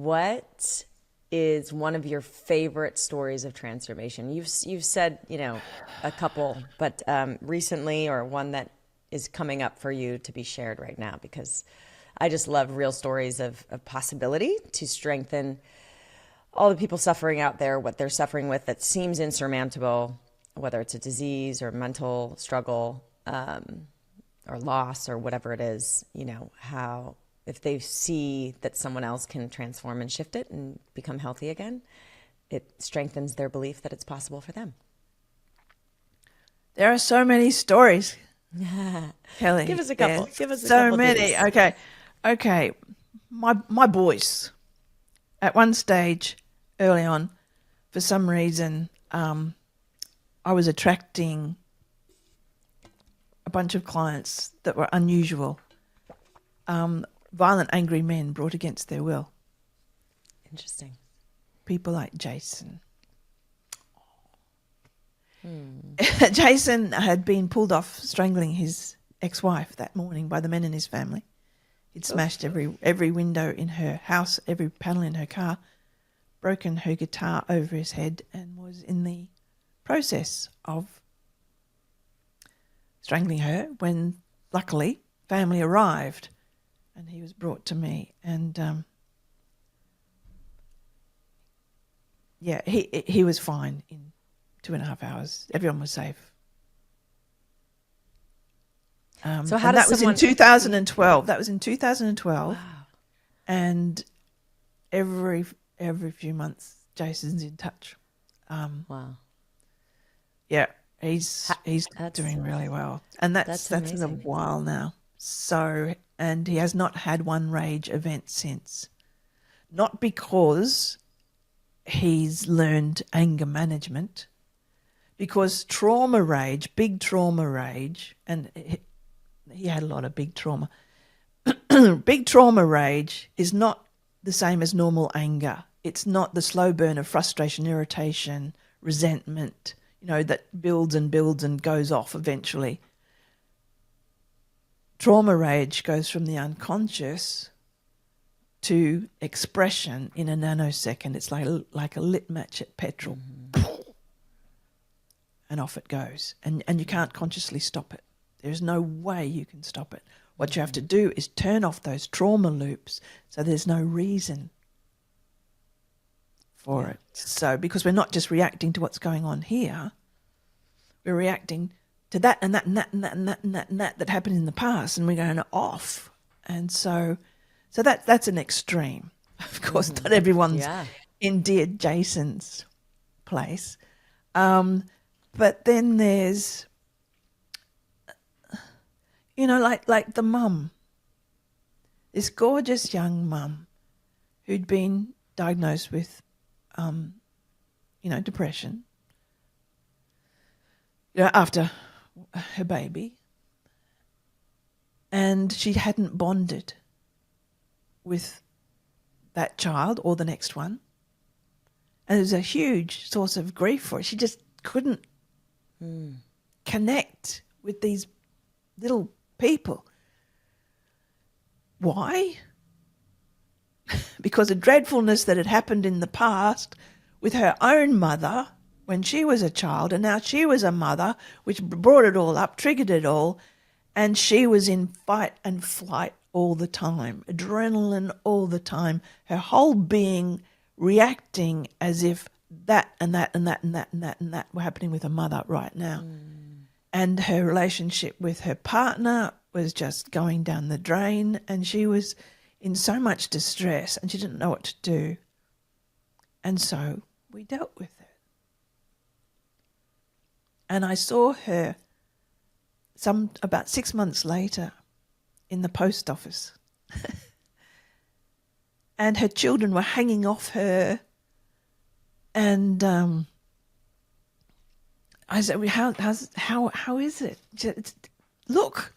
what is one of your favorite stories of transformation? You've said, a couple, but recently, or one that is coming up for you to be shared right now, because I just love real stories of possibility to strengthen all the people suffering out there, what they're suffering with that seems insurmountable, whether it's a disease or mental struggle, or loss or whatever it is, how if they see that someone else can transform and shift it and become healthy again, it strengthens their belief that it's possible for them. There are so many stories, Kelly. Give us a couple. Give us a so couple. many. Okay. My boys, at one stage early on, for some reason, I was attracting a bunch of clients that were unusual. Violent, angry men brought against their will. Interesting. People like Jason. Jason had been pulled off strangling his ex-wife that morning by the men in his family. He'd smashed every window in her house, every panel in her car, broken her guitar over his head, and was in the process of strangling her when, luckily, family arrived and he was brought to me. And, he was fine in 2.5 hours. Everyone was safe. So how does that was in 2012. That was in 2012. Wow. And every few months, Jason's in touch. Wow. Yeah, he's doing really well, and that's been a while now. So, and he has not had one rage event since. Not because he's learned anger management, because trauma rage, big trauma rage, and he had a lot of big trauma. Big trauma rage is not the same as normal anger. It's not the slow burn of frustration, irritation, resentment, that builds and builds and goes off eventually. Trauma rage goes from the unconscious to expression in a nanosecond. It's like a lit match at petrol. Mm-hmm. And off it goes. And you can't consciously stop it. There's no way you can stop it. What you have to do is turn off those trauma loops so there's no reason for it. So, because we're not just reacting to what's going on here, we're reacting to that and that and that and that and that and that and that happened in the past, and we're going off. And so that's an extreme. Of course, not everyone's in dear Jason's place. But then there's, like the mum, this gorgeous young mum who'd been diagnosed with, depression, after her baby, and she hadn't bonded with that child or the next one, and it was a huge source of grief for her. She just couldn't connect with these little people. Why? Because of dreadfulness that had happened in the past with her own mother when she was a child, and now she was a mother, which brought it all up, triggered it all, and she was in fight and flight all the time, adrenaline all the time, her whole being reacting as if that and that and that and that and that and that were happening with her mother right now. And her relationship with her partner was just going down the drain, and she was in so much distress and she didn't know what to do. And so we dealt with it. And I saw her about 6 months later in the post office. And her children were hanging off her. And I said, how is it? She said, look,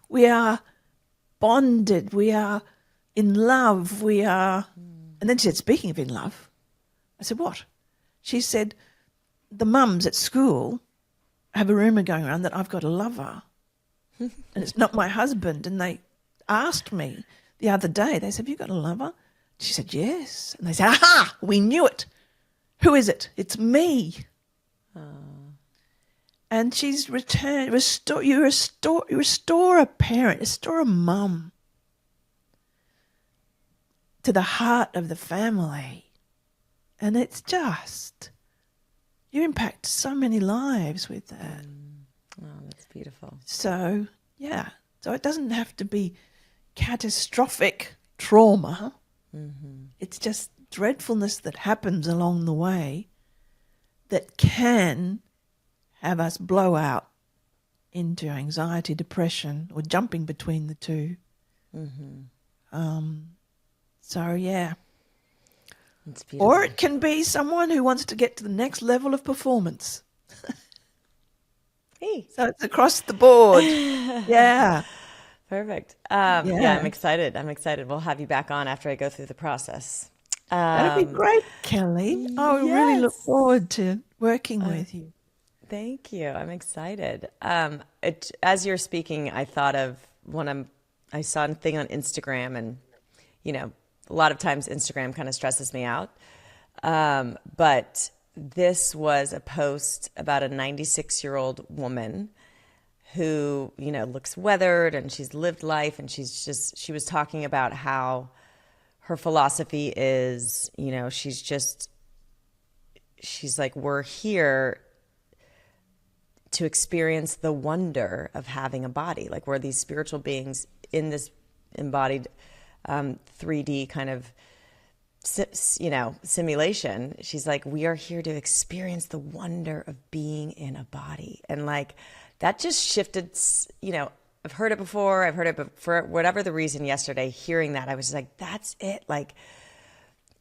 we are bonded, we are in love, we are... And then she said, speaking of in love, I said, what? She said, the mums at school have a rumour going around that I've got a lover and it's not my husband. And they asked me the other day. They said, have you got a lover? She said, yes. And they said, aha, we knew it. Who is it? It's me. And she's returned. You restore a parent, restore a mum to the heart of the family. And it's just, you impact so many lives with that. Oh, that's beautiful. So, yeah. So it doesn't have to be catastrophic trauma. Mm-hmm. It's just dreadfulness that happens along the way that can have us blow out into anxiety, depression, or jumping between the two. Mm-hmm. So, yeah. It's beautiful. Or it can be someone who wants to get to the next level of performance. Hey. So it's across the board. Yeah. Perfect. Yeah, I'm excited. We'll have you back on after I go through the process. That'd be great, Kelly. I would really look forward to working with you. Thank you. I'm excited. As you're speaking, I thought of I saw a thing on Instagram, and, a lot of times Instagram kind of stresses me out. But this was a post about a 96-year-old woman who, looks weathered, and she's lived life, and she was talking about how her philosophy is, she's like, we're here to experience the wonder of having a body. Like, we're these spiritual beings in this embodied 3D kind of, simulation. She's like, we are here to experience the wonder of being in a body. And like, that just shifted, I've heard it before. But for whatever the reason yesterday, hearing that, I was just like, that's it. Like,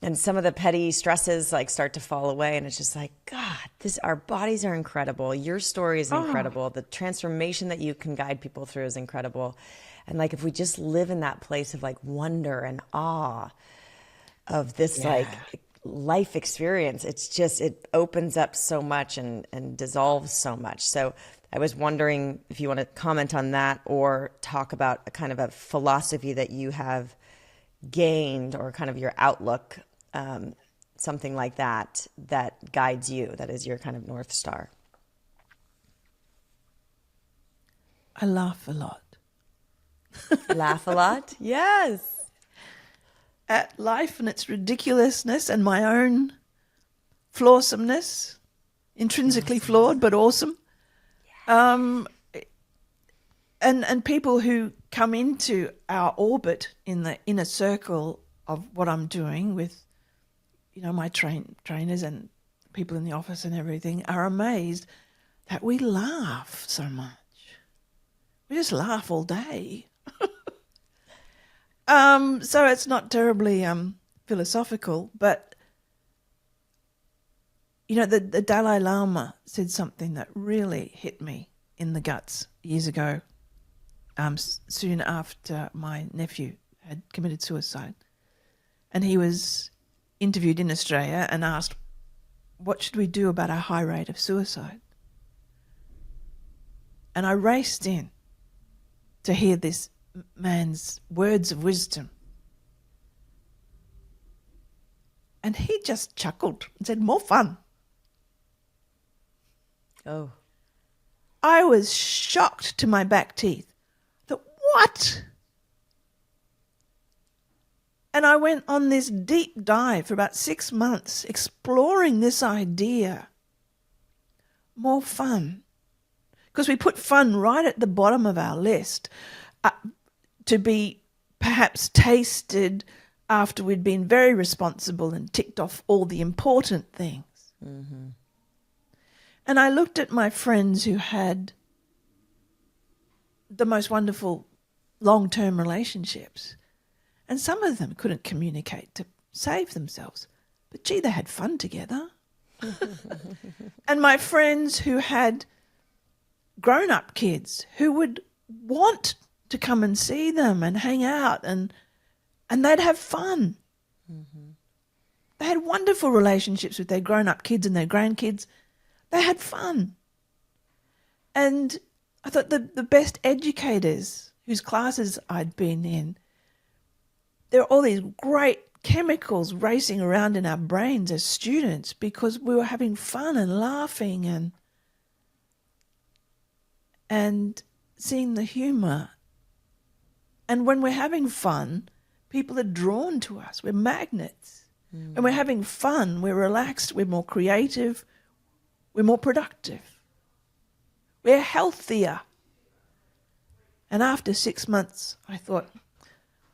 and some of the petty stresses like start to fall away. And it's just like, God, our bodies are incredible. Your story is incredible. The transformation that you can guide people through is incredible. And like, if we just live in that place of like wonder and awe of this like life experience, it opens up so much and dissolves so much. So I was wondering if you want to comment on that or talk about a kind of a philosophy that you have gained, or kind of your outlook, something like that guides you, that is your kind of North Star. I laugh a lot. Laugh a lot? Yes. At life and its ridiculousness and my own flawsomeness, intrinsically flawed but awesome. And people who come into our orbit in the inner circle of what I'm doing with, my trainers and people in the office and everything are amazed that we laugh so much. We just laugh all day. So it's not terribly philosophical, but the Dalai Lama said something that really hit me in the guts years ago, soon after my nephew had committed suicide. And he was interviewed in Australia and asked, what should we do about our high rate of suicide? And I raced in to hear this man's words of wisdom. And he just chuckled and said, more fun. Oh. I was shocked to my back teeth. What? And I went on this deep dive for about 6 months exploring this idea. More fun. Because we put fun right at the bottom of our list, to be perhaps tasted after we'd been very responsible and ticked off all the important things. Mm-hmm. And I looked at my friends who had the most wonderful long-term relationships, and some of them couldn't communicate to save themselves, but gee, they had fun together. And my friends who had grown-up kids who would want to come and see them and hang out, and they'd have fun. Mm-hmm. They had wonderful relationships with their grown-up kids and their grandkids. They had fun. And I thought the best educators whose classes I'd been in there are all these great chemicals racing around in our brains as students because we were having fun and laughing and seeing the humour. And when we're having fun, people are drawn to us. We're magnets. When we're having fun, we're relaxed, we're more creative, we're more productive. We're healthier. And after 6 months, I thought,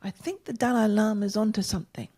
I think the Dalai Lama is onto something.